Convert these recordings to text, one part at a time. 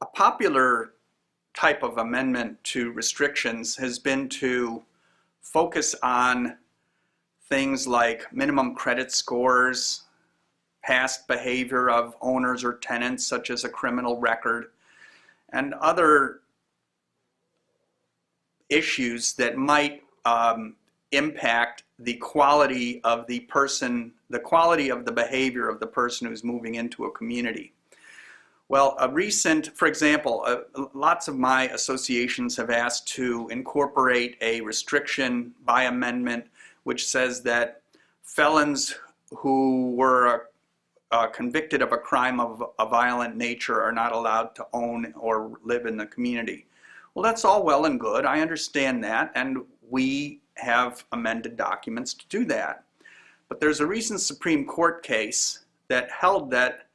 A popular type of amendment to restrictions has been to focus on things like minimum credit scores, past behavior of owners or tenants, such as a criminal record, and other issues that might impact the quality of the person, the quality of the behavior of the person who's moving into a community. Well, for example, lots of my associations have asked to incorporate a restriction by amendment which says that felons who were convicted of a crime of a violent nature are not allowed to own or live in the community. Well, that's all well and good. I understand that, and we have amended documents to do that. But there's a recent Supreme Court case that held that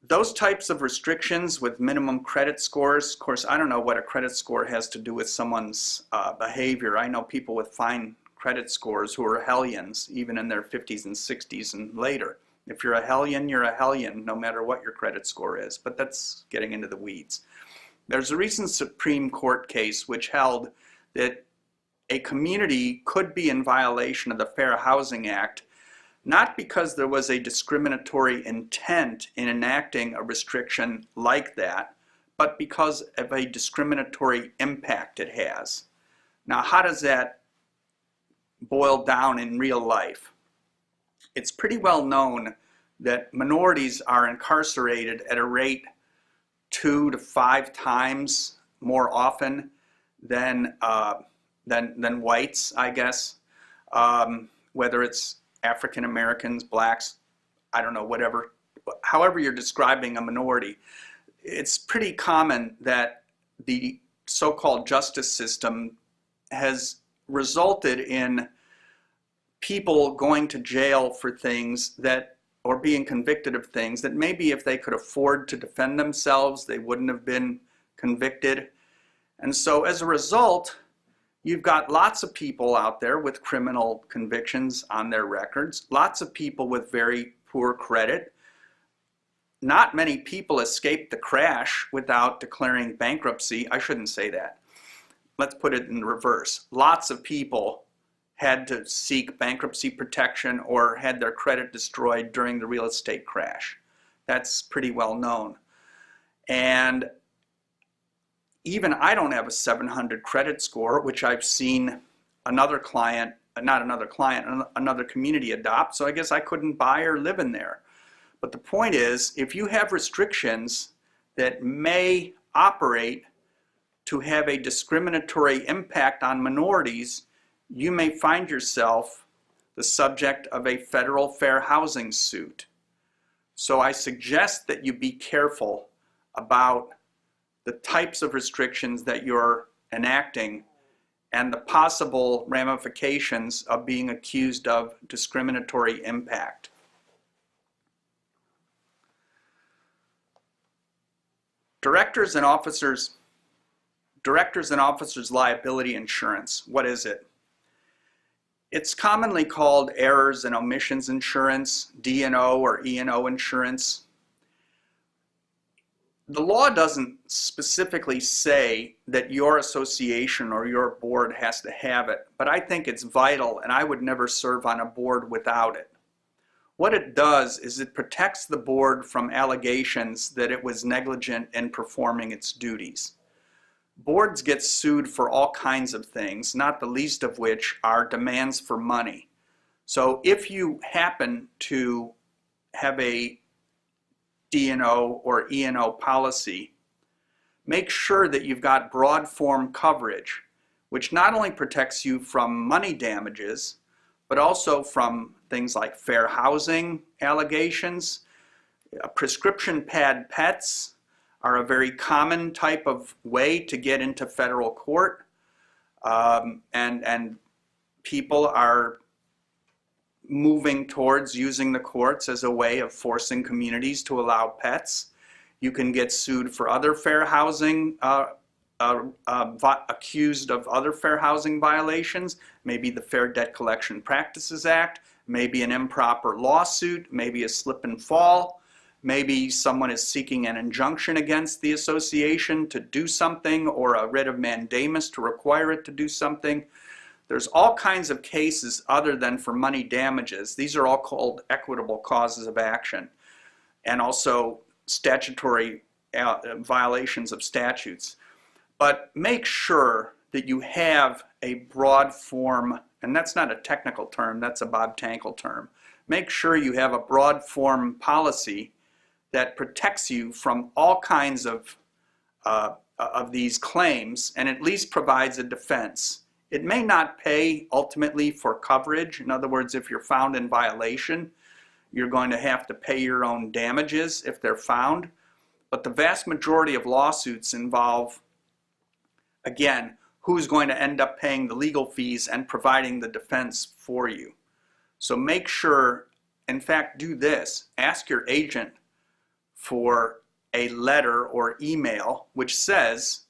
those types of restrictions with minimum credit scores, of course, I don't know what a credit score has to do with someone's behavior. I know people with fine credit scores who are hellions, even in their 50s and 60s and later. If you're a hellion, you're a hellion, no matter what your credit score is. But that's getting into the weeds. There's a recent Supreme Court case which held that a community could be in violation of the Fair Housing Act, not because there was a discriminatory intent in enacting a restriction like that, but because of a discriminatory impact it has. Now, how does that boil down in real life? It's pretty well known that minorities are incarcerated at a rate 2 to 5 times more often than whites, I guess, whether it's African Americans, blacks, I don't know, whatever, however you're describing a minority. It's pretty common that the so-called justice system has resulted in people going to jail for things that, or being convicted of things that maybe if they could afford to defend themselves, they wouldn't have been convicted. And so as a result, you've got lots of people out there with criminal convictions on their records, lots of people with very poor credit. Not many people escape the crash without declaring bankruptcy. I shouldn't say that. Let's put it in reverse. Lots of people had to seek bankruptcy protection or had their credit destroyed during the real estate crash. That's pretty well known. And even I don't have a 700 credit score, which I've seen another client, another community adopt, so I guess I couldn't buy or live in there. But the point is, if you have restrictions that may operate to have a discriminatory impact on minorities, you may find yourself the subject of a federal fair housing suit. So I suggest that you be careful about the types of restrictions that you're enacting and the possible ramifications of being accused of discriminatory impact. Directors and officers liability insurance, what is it? It's commonly called errors and omissions insurance, D&O or E&O insurance. The law doesn't specifically say that your association or your board has to have it, but I think it's vital, and I would never serve on a board without it. What it does is it protects the board from allegations that it was negligent in performing its duties. Boards get sued for all kinds of things, not the least of which are demands for money. So if you happen to have a D&O or E&O policy, make sure that you've got broad form coverage, which not only protects you from money damages, but also from things like fair housing allegations. Prescription pad pets are a very common type of way to get into federal court, and people are moving towards using the courts as a way of forcing communities to allow pets. You can get sued for other fair housing, accused of other fair housing violations, maybe the Fair Debt Collection Practices Act, maybe an improper lawsuit, maybe a slip and fall, Maybe someone is seeking an injunction against the association to do something, or a writ of mandamus to require it to do something. There's all kinds of cases other than for money damages. These are all called equitable causes of action, and also statutory violations of statutes. But make sure that you have a broad form, and that's not a technical term, that's a Bob Tankle term. Make sure you have a broad form policy that protects you from all kinds of these claims, and at least provides a defense. It may not pay ultimately for coverage. In other words, if you're found in violation, you're going to have to pay your own damages if they're found. But the vast majority of lawsuits involve, again, who's going to end up paying the legal fees and providing the defense for you. So make sure, in fact, do this. Ask your agent for a letter or email which says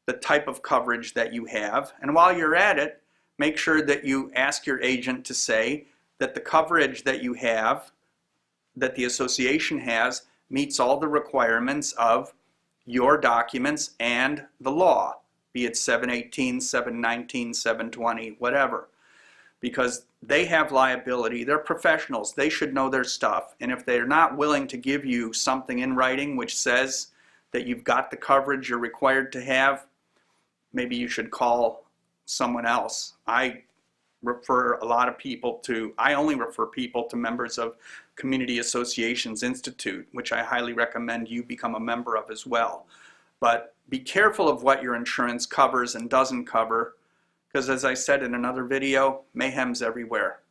the type of coverage that you have. And while you're at it, make sure that you ask your agent to say that the coverage that you have, that the association has, meets all the requirements of your documents and the law, be it 718, 719, 720, whatever. Because they have liability, they're professionals, they should know their stuff. And if they're not willing to give you something in writing which says that you've got the coverage you're required to have, maybe you should call someone else. I only refer people to members of Community Associations Institute, which I highly recommend you become a member of as well. But be careful of what your insurance covers and doesn't cover, because as I said in another video, mayhem's everywhere.